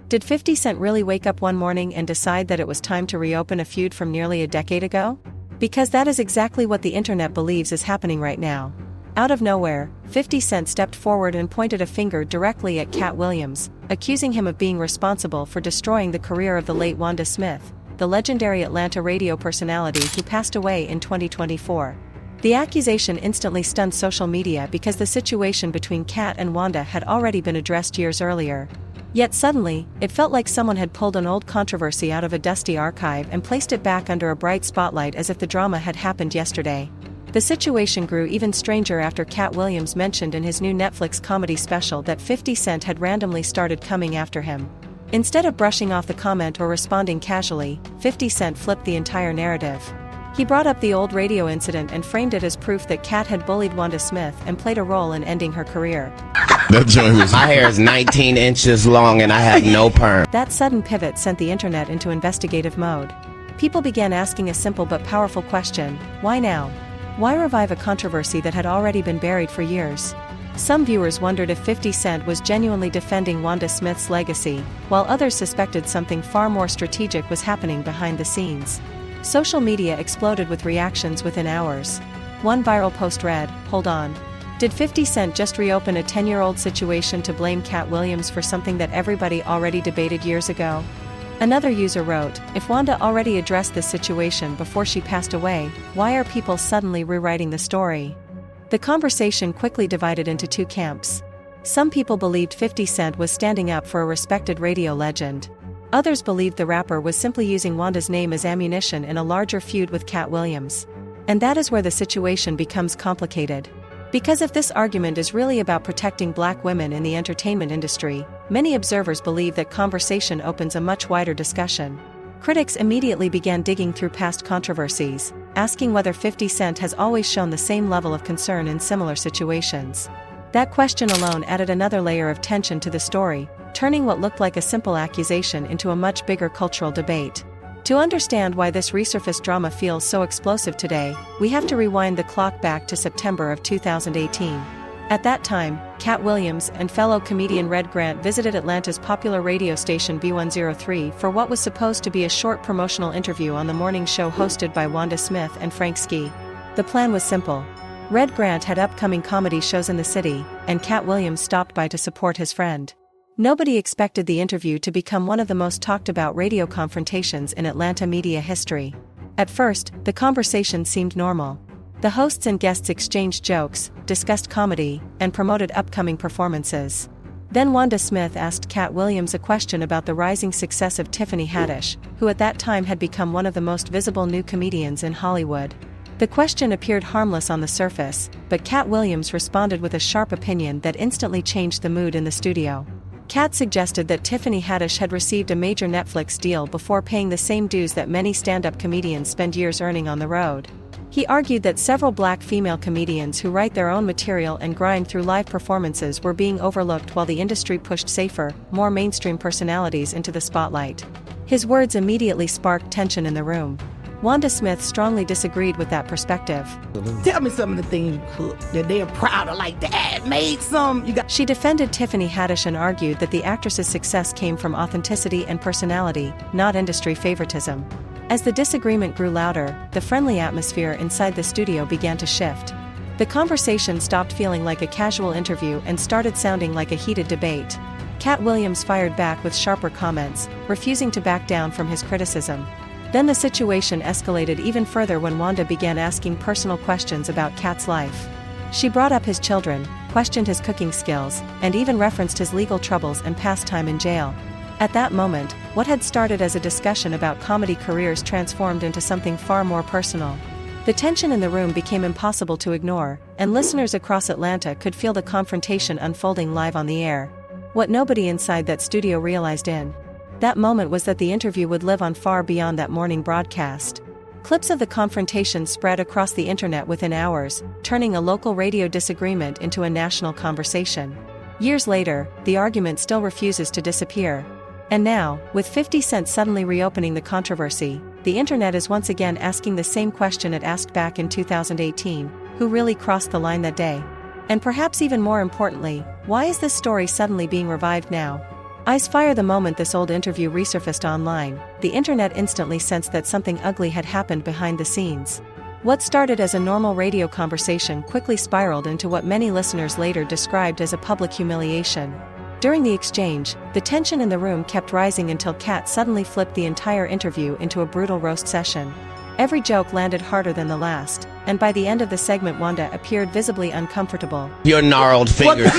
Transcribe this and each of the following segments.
Did 50 Cent really wake up one morning and decide that it was time to reopen a feud from nearly a decade ago? Because that is exactly what the internet believes is happening right now. Out of nowhere, 50 Cent stepped forward and pointed a finger directly at Katt Williams, accusing him of being responsible for destroying the career of the late Wanda Smith, the legendary Atlanta radio personality who passed away in 2024. The accusation instantly stunned social media because the situation between Katt and Wanda had already been addressed years earlier. Yet suddenly, it felt like someone had pulled an old controversy out of a dusty archive and placed it back under a bright spotlight as if the drama had happened yesterday. The situation grew even stranger after Katt Williams mentioned in his new Netflix comedy special that 50 Cent had randomly started coming after him. Instead of brushing off the comment or responding casually, 50 Cent flipped the entire narrative. He brought up the old radio incident and framed it as proof that Katt had bullied Wanda Smith and played a role in ending her career. My hair is 19 inches long and I have no perm. That sudden pivot sent the internet into investigative mode. People began asking a simple but powerful question: why now? Why revive a controversy that had already been buried for years? Some viewers wondered if 50 Cent was genuinely defending Wanda Smith's legacy, while others suspected something far more strategic was happening behind the scenes. Social media exploded with reactions within hours. One viral post read, "Hold on. Did 50 Cent just reopen a 10-year-old situation to blame Katt Williams for something that everybody already debated years ago?" Another user wrote, "If Wanda already addressed this situation before she passed away, why are people suddenly rewriting the story?" The conversation quickly divided into two camps. Some people believed 50 Cent was standing up for a respected radio legend. Others believed the rapper was simply using Wanda's name as ammunition in a larger feud with Katt Williams. And that is where the situation becomes complicated. Because if this argument is really about protecting black women in the entertainment industry, many observers believe that conversation opens a much wider discussion. Critics immediately began digging through past controversies, asking whether 50 Cent has always shown the same level of concern in similar situations. That question alone added another layer of tension to the story, turning what looked like a simple accusation into a much bigger cultural debate. To understand why this resurfaced drama feels so explosive today, we have to rewind the clock back to September of 2018. At that time, Katt Williams and fellow comedian Red Grant visited Atlanta's popular radio station B103 for what was supposed to be a short promotional interview on the morning show hosted by Wanda Smith and Frank Ski. The plan was simple. Red Grant had upcoming comedy shows in the city, and Katt Williams stopped by to support his friend. Nobody expected the interview to become one of the most talked about radio confrontations in Atlanta media history. At first, the conversation seemed normal. The hosts and guests exchanged jokes, discussed comedy, and promoted upcoming performances. Then Wanda Smith asked Katt Williams a question about the rising success of Tiffany Haddish, who at that time had become one of the most visible new comedians in Hollywood. The question appeared harmless on the surface, but Katt Williams responded with a sharp opinion that instantly changed the mood in the studio. Katt suggested that Tiffany Haddish had received a major Netflix deal before paying the same dues that many stand-up comedians spend years earning on the road. He argued that several black female comedians who write their own material and grind through live performances were being overlooked while the industry pushed safer, more mainstream personalities into the spotlight. His words immediately sparked tension in the room. Wanda Smith strongly disagreed with that perspective. Tell me some of the things you cook that they're proud of, like Dad made some. She defended Tiffany Haddish and argued that the actress's success came from authenticity and personality, not industry favoritism. As the disagreement grew louder, the friendly atmosphere inside the studio began to shift. The conversation stopped feeling like a casual interview and started sounding like a heated debate. Katt Williams fired back with sharper comments, refusing to back down from his criticism. Then the situation escalated even further when Wanda began asking personal questions about Katt's life. She brought up his children, questioned his cooking skills, and even referenced his legal troubles and past time in jail. At that moment, what had started as a discussion about comedy careers transformed into something far more personal. The tension in the room became impossible to ignore, and listeners across Atlanta could feel the confrontation unfolding live on the air. What nobody inside that studio realized in that moment was that the interview would live on far beyond that morning broadcast. Clips of the confrontation spread across the internet within hours, turning a local radio disagreement into a national conversation. Years later, the argument still refuses to disappear. And now, with 50 Cent suddenly reopening the controversy, the internet is once again asking the same question it asked back in 2018, who really crossed the line that day? And perhaps even more importantly, why is this story suddenly being revived now? Eyes fire the moment this old interview resurfaced online. The internet instantly sensed that something ugly had happened behind the scenes. What started as a normal radio conversation quickly spiraled into what many listeners later described as a public humiliation. During the exchange, the tension in the room kept rising until Katt suddenly flipped the entire interview into a brutal roast session. Every joke landed harder than the last, and by the end of the segment Wanda appeared visibly uncomfortable. Your gnarled fingers.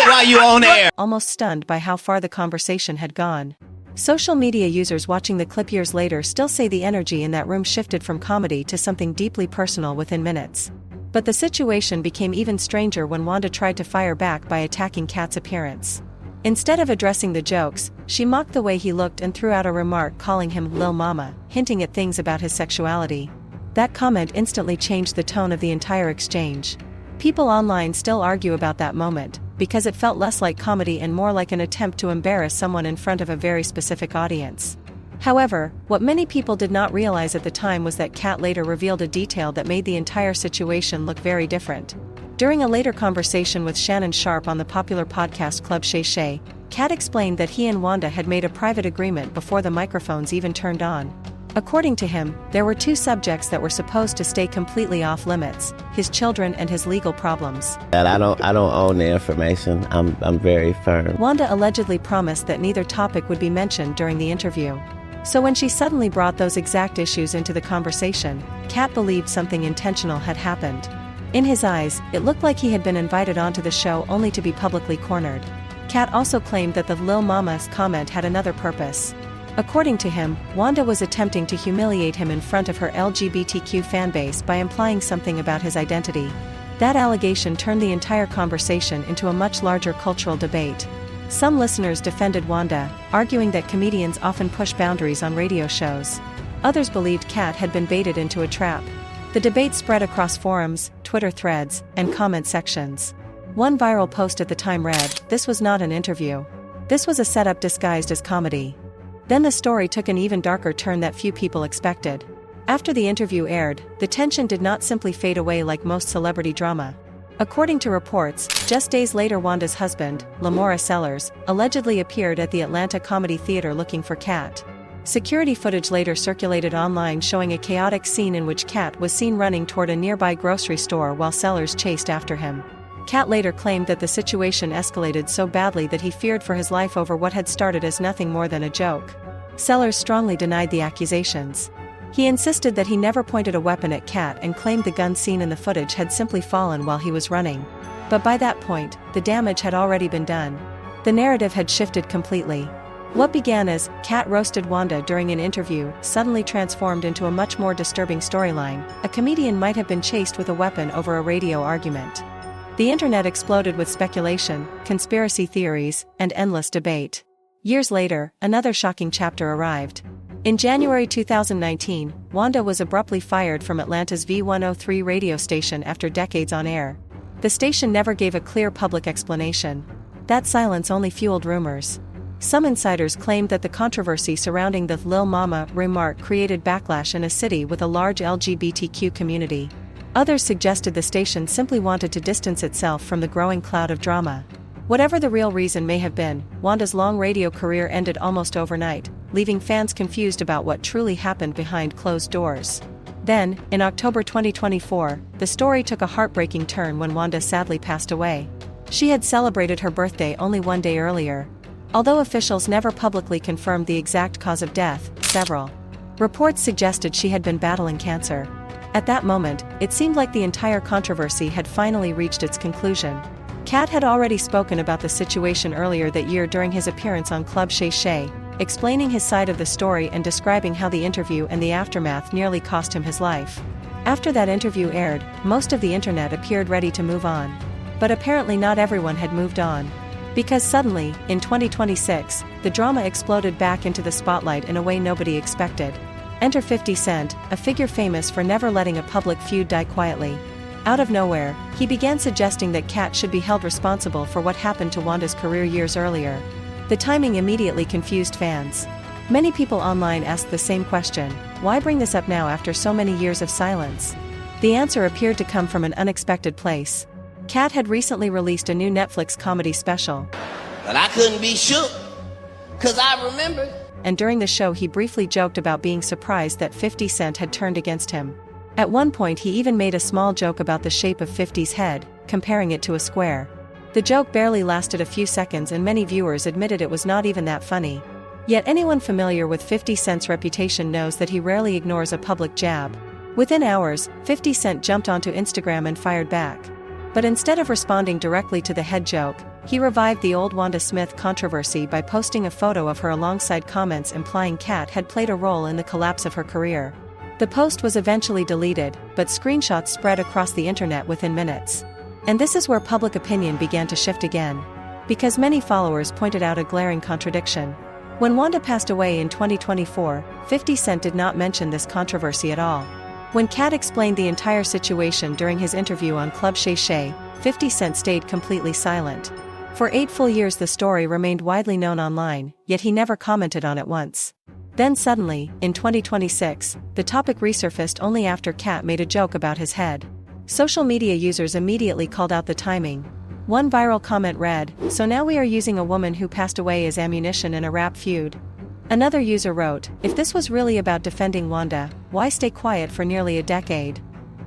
While you on air. Almost stunned by how far the conversation had gone. Social media users watching the clip years later still say the energy in that room shifted from comedy to something deeply personal within minutes. But the situation became even stranger when Wanda tried to fire back by attacking Katt's appearance. Instead of addressing the jokes, she mocked the way he looked and threw out a remark calling him Lil Mama, hinting at things about his sexuality. That comment instantly changed the tone of the entire exchange. People online still argue about that moment, because it felt less like comedy and more like an attempt to embarrass someone in front of a very specific audience. However, what many people did not realize at the time was that Katt later revealed a detail that made the entire situation look very different. During a later conversation with Shannon Sharpe on the popular podcast Club Shay Shay, Katt explained that he and Wanda had made a private agreement before the microphones even turned on. According to him, there were two subjects that were supposed to stay completely off limits: his children and his legal problems. I don't own the information. I'm very firm. Wanda allegedly promised that neither topic would be mentioned during the interview. So when she suddenly brought those exact issues into the conversation, Katt believed something intentional had happened. In his eyes, it looked like he had been invited onto the show only to be publicly cornered. Katt also claimed that the Lil Mama's comment had another purpose. According to him, Wanda was attempting to humiliate him in front of her LGBTQ fanbase by implying something about his identity. That allegation turned the entire conversation into a much larger cultural debate. Some listeners defended Wanda, arguing that comedians often push boundaries on radio shows. Others believed Katt had been baited into a trap. The debate spread across forums, Twitter threads, and comment sections. One viral post at the time read, "This was not an interview. This was a setup disguised as comedy." Then the story took an even darker turn that few people expected. After the interview aired, the tension did not simply fade away like most celebrity drama. According to reports, just days later Wanda's husband, Lamora Sellers, allegedly appeared at the Atlanta Comedy Theater looking for Katt. Security footage later circulated online showing a chaotic scene in which Katt was seen running toward a nearby grocery store while Sellers chased after him. Katt later claimed that the situation escalated so badly that he feared for his life over what had started as nothing more than a joke. Sellers strongly denied the accusations. He insisted that he never pointed a weapon at Katt and claimed the gun seen in the footage had simply fallen while he was running. But by that point, the damage had already been done. The narrative had shifted completely. What began as Katt roasted Wanda during an interview suddenly transformed into a much more disturbing storyline. A comedian might have been chased with a weapon over a radio argument. The internet exploded with speculation, conspiracy theories, and endless debate. Years later, another shocking chapter arrived. In January 2019, Wanda was abruptly fired from Atlanta's V103 radio station after decades on air. The station never gave a clear public explanation. That silence only fueled rumors. Some insiders claimed that the controversy surrounding the Lil Mama remark created backlash in a city with a large LGBTQ community. Others suggested the station simply wanted to distance itself from the growing cloud of drama. Whatever the real reason may have been, Wanda's long radio career ended almost overnight, leaving fans confused about what truly happened behind closed doors. Then, in October 2024, the story took a heartbreaking turn when Wanda sadly passed away. She had celebrated her birthday only one day earlier. Although officials never publicly confirmed the exact cause of death, several reports suggested she had been battling cancer. At that moment, it seemed like the entire controversy had finally reached its conclusion. Katt had already spoken about the situation earlier that year during his appearance on Club Shay Shay, explaining his side of the story and describing how the interview and the aftermath nearly cost him his life. After that interview aired, most of the internet appeared ready to move on. But apparently not everyone had moved on. Because suddenly, in 2026, the drama exploded back into the spotlight in a way nobody expected. Enter 50 Cent, a figure famous for never letting a public feud die quietly. Out of nowhere, he began suggesting that Katt should be held responsible for what happened to Wanda's career years earlier. The timing immediately confused fans. Many people online asked the same question: why bring this up now after so many years of silence? The answer appeared to come from an unexpected place. Katt had recently released a new Netflix comedy special. But I couldn't be shook, because I remembered. And during the show he briefly joked about being surprised that 50 Cent had turned against him. At one point he even made a small joke about the shape of 50's head, comparing it to a square. The joke barely lasted a few seconds and many viewers admitted it was not even that funny. Yet anyone familiar with 50 Cent's reputation knows that he rarely ignores a public jab. Within hours, 50 Cent jumped onto Instagram and fired back. But instead of responding directly to the head joke, he revived the old Wanda Smith controversy by posting a photo of her alongside comments implying Katt had played a role in the collapse of her career. The post was eventually deleted, but screenshots spread across the internet within minutes. And this is where public opinion began to shift again. Because many followers pointed out a glaring contradiction. When Wanda passed away in 2024, 50 Cent did not mention this controversy at all. When Katt explained the entire situation during his interview on Club Shay Shay, 50 Cent stayed completely silent. For 8 full years the story remained widely known online, yet he never commented on it once. Then suddenly, in 2026, the topic resurfaced only after Katt made a joke about his head. Social media users immediately called out the timing. One viral comment read, "So now we are using a woman who passed away as ammunition in a rap feud?" Another user wrote, "If this was really about defending Wanda, why stay quiet for nearly a decade?"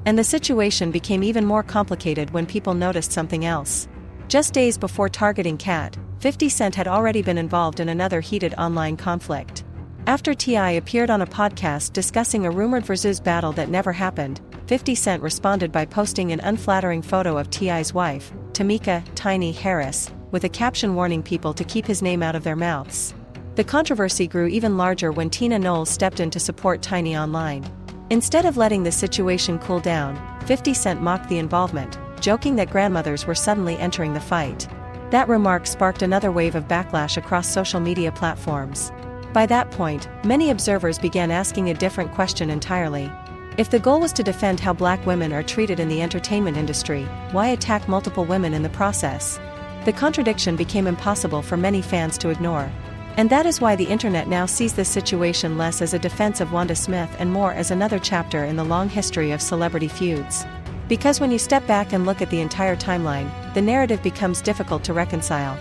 And the situation became even more complicated when people noticed something else. Just days before targeting Katt, 50 Cent had already been involved in another heated online conflict. After T.I. appeared on a podcast discussing a rumored versus battle that never happened, 50 Cent responded by posting an unflattering photo of T.I.'s wife, Tamika "Tiny" Harris, with a caption warning people to keep his name out of their mouths. The controversy grew even larger when Tina Knowles stepped in to support Tiny online. Instead of letting the situation cool down, 50 Cent mocked the involvement, joking that grandmothers were suddenly entering the fight. That remark sparked another wave of backlash across social media platforms. By that point, many observers began asking a different question entirely. If the goal was to defend how black women are treated in the entertainment industry, why attack multiple women in the process? The contradiction became impossible for many fans to ignore. And that is why the internet now sees this situation less as a defense of Wanda Smith and more as another chapter in the long history of celebrity feuds. Because when you step back and look at the entire timeline, the narrative becomes difficult to reconcile.